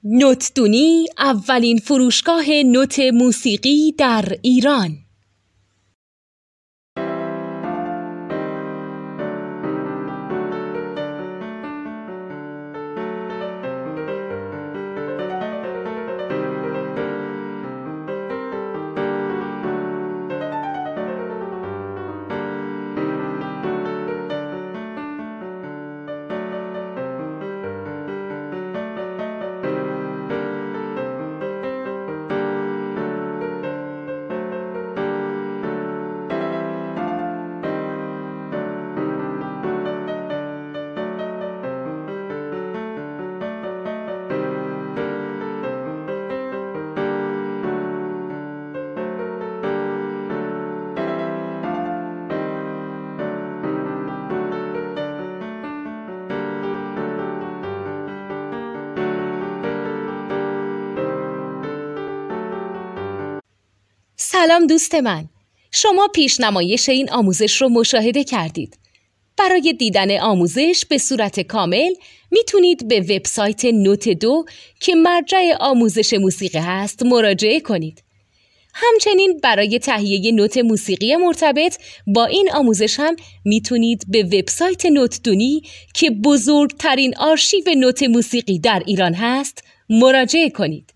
نوتدونی اولین فروشگاه نوت موسیقی در ایران. سلام دوست من، شما پیشنمایش این آموزش رو مشاهده کردید. برای دیدن آموزش به صورت کامل میتونید به وبسایت نوت 2 که مرجع آموزش موسیقی هست مراجعه کنید. همچنین برای تهیه نوت موسیقی مرتبط با این آموزش هم میتونید به وبسایت نوتدونی که بزرگترین آرشیو نوت موسیقی در ایران هست مراجعه کنید.